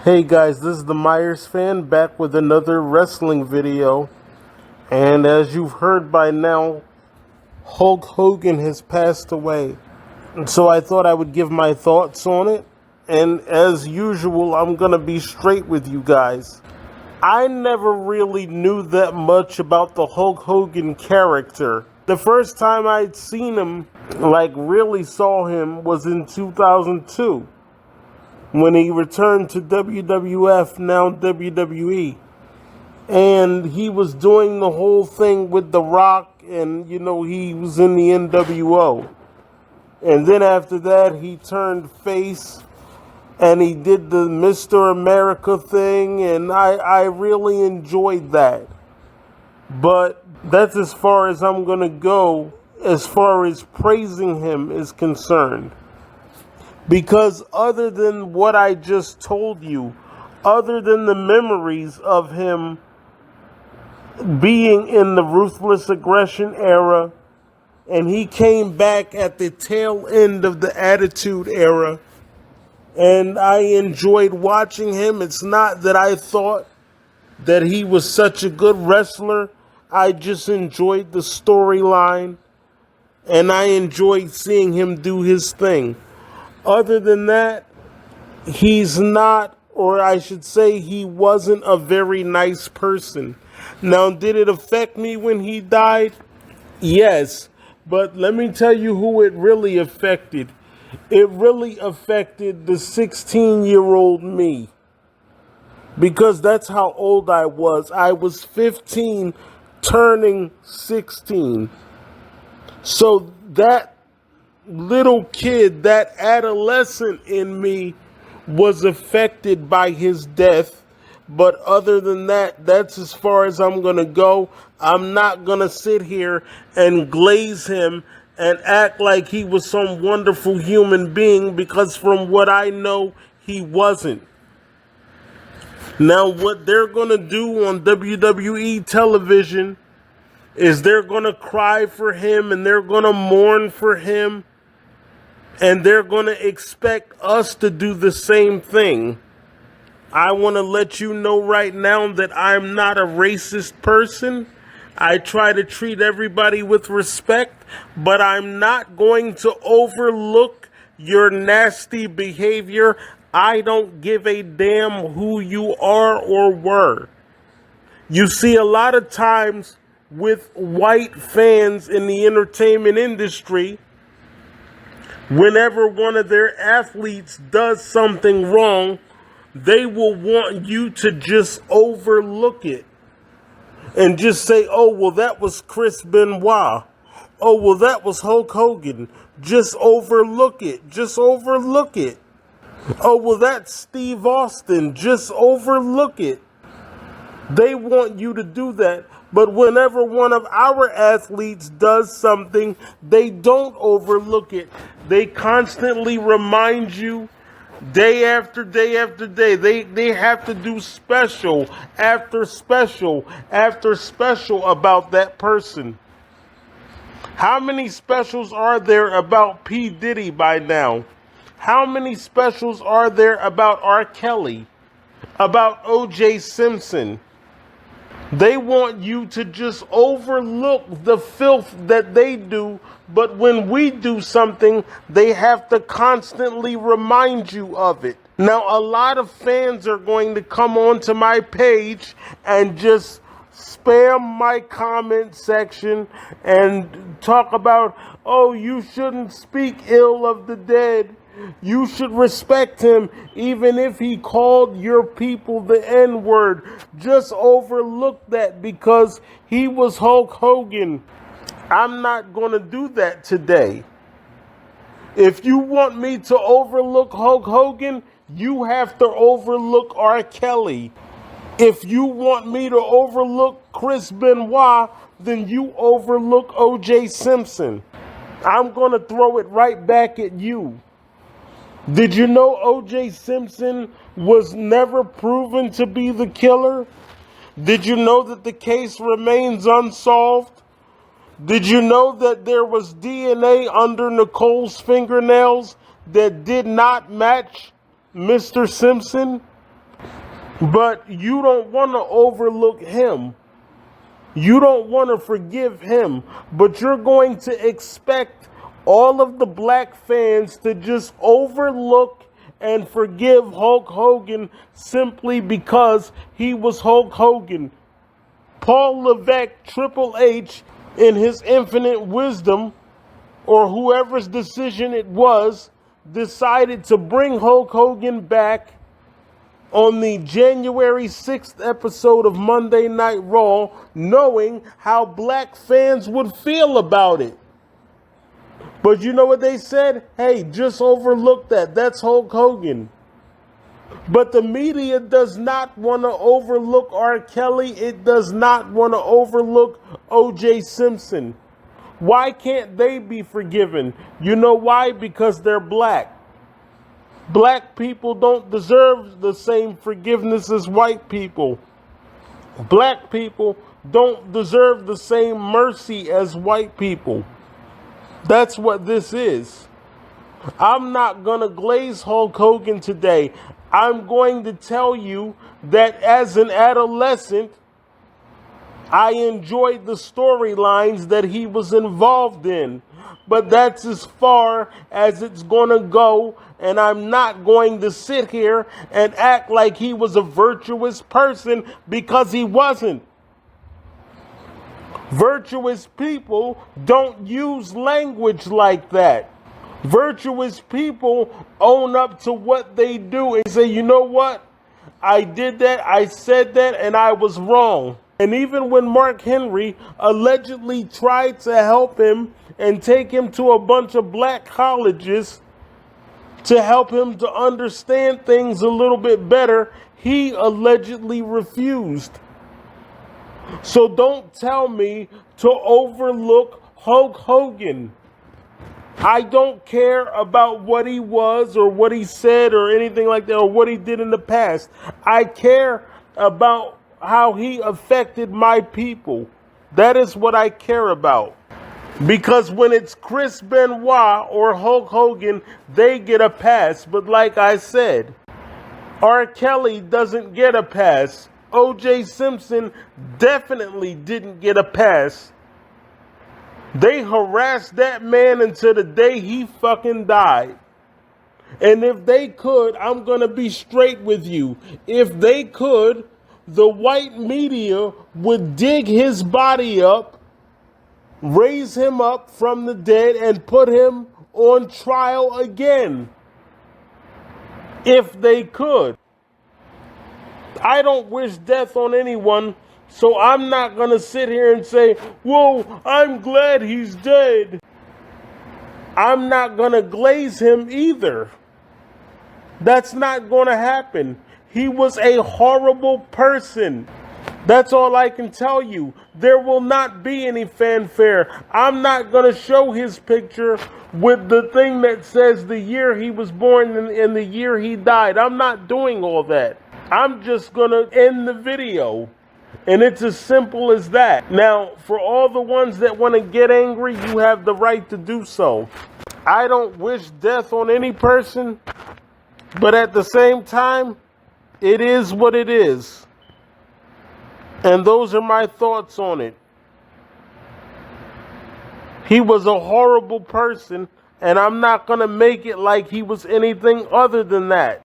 Hey guys, this is the Myers fan back with another wrestling video. And as you've heard by now, Hulk Hogan has passed away. And so I thought I would give my thoughts on it. And as usual, I'm going to be straight with you guys. I never really knew that much about the Hulk Hogan character. The first time I'd seen him, really saw him, was in 2002. When he returned to WWF, now WWE. And he was doing the whole thing with The Rock, and, he was in the NWO. And then after that, he turned face, and he did the Mr. America thing, and I really enjoyed that. But that's as far as I'm going to go as far as praising him is concerned. Because other than what I just told you, other than the memories of him being in the Ruthless Aggression era, and he came back at the tail end of the Attitude era, and I enjoyed watching him. It's not that I thought that he was such a good wrestler. I just enjoyed the storyline, and I enjoyed seeing him do his thing. Other than that, he's not, or I should say he wasn't a very nice person. Now, did it affect me when he died? Yes, but let me tell you who it really affected. It really affected the 16-year-old me. Because that's how old I was. I was 15, turning 16. So that little kid, that adolescent in me, was affected by his death. But other than that, that's as far as I'm going to go. I'm not going to sit here and glaze him and act like he was some wonderful human being, because from what I know, he wasn't. Now, what they're going to do on WWE television is they're going to cry for him, and they're going to mourn for him. And they're going to expect us to do the same thing. I want to let you know right now that I'm not a racist person. I try to treat everybody with respect, but I'm not going to overlook your nasty behavior. I don't give a damn who you are or were. You see, a lot of times with white fans in the entertainment industry, whenever one of their athletes does something wrong, they will want you to just overlook it and just say, oh, well, that was Chris Benoit. Oh, well, that was Hulk Hogan. Just overlook it. Just overlook it. Oh, well, that's Steve Austin. Just overlook it. They want you to do that. But whenever one of our athletes does something, they don't overlook it. They constantly remind you day after day after day. They have to do special after special after special about that person. How many specials are there about P. Diddy by now? How many specials are there about R. Kelly? About O.J. Simpson? They want you to just overlook the filth that they do, but when we do something, they have to constantly remind you of it. Now, a lot of fans are going to come onto my page and just spam my comment section and talk about, oh, you shouldn't speak ill of the dead. You should respect him even if he called your people the N-word. Just overlook that because he was Hulk Hogan. I'm not going to do that today. If you want me to overlook Hulk Hogan, you have to overlook R. Kelly. If you want me to overlook Chris Benoit, then you overlook O.J. Simpson. I'm going to throw it right back at you. Did you know O.J. Simpson was never proven to be the killer? Did you know that the case remains unsolved? Did you know that there was DNA under Nicole's fingernails that did not match Mr. Simpson? But you don't want to overlook him. You don't want to forgive him. But you're going to expect all of the black fans to just overlook and forgive Hulk Hogan simply because he was Hulk Hogan. Paul Levesque, Triple H, in his infinite wisdom, or whoever's decision it was, decided to bring Hulk Hogan back on the January 6th episode of Monday Night Raw, knowing how black fans would feel about it. But you know what they said? Hey, just overlook that. That's Hulk Hogan. But the media does not want to overlook R. Kelly. It does not want to overlook O.J. Simpson. Why can't they be forgiven? You know why? Because they're black. Black people don't deserve the same forgiveness as white people. Black people don't deserve the same mercy as white people. That's what this is. I'm not going to glaze Hulk Hogan today. I'm going to tell you that as an adolescent, I enjoyed the storylines that he was involved in. But that's as far as it's going to go. And I'm not going to sit here and act like he was a virtuous person, because he wasn't. Virtuous people don't use language like that. Virtuous people own up to what they do and say, you know what? I did that, I said that, and I was wrong. And even when Mark Henry allegedly tried to help him and take him to a bunch of black colleges to help him to understand things a little bit better, he allegedly refused. So don't tell me to overlook Hulk Hogan. I don't care about what he was or what he said or anything like that, or what he did in the past. I care about how he affected my people. That is what I care about. Because when it's Chris Benoit or Hulk Hogan, they get a pass. But like I said, R. Kelly doesn't get a pass. O.J. Simpson definitely didn't get a pass. They harassed that man until the day he fucking died. And if they could, I'm going to be straight with you. If they could, the white media would dig his body up, raise him up from the dead, and put him on trial again. If they could. I don't wish death on anyone, so I'm not going to sit here and say, whoa, I'm glad he's dead. I'm not going to glaze him either. That's not going to happen. He was a horrible person. That's all I can tell you. There will not be any fanfare. I'm not going to show his picture with the thing that says the year he was born and the year he died. I'm not doing all that. I'm just going to end the video. And it's as simple as that. Now, for all the ones that want to get angry, you have the right to do so. I don't wish death on any person, but at the same time, it is what it is. And those are my thoughts on it. He was a horrible person, and I'm not going to make it like he was anything other than that.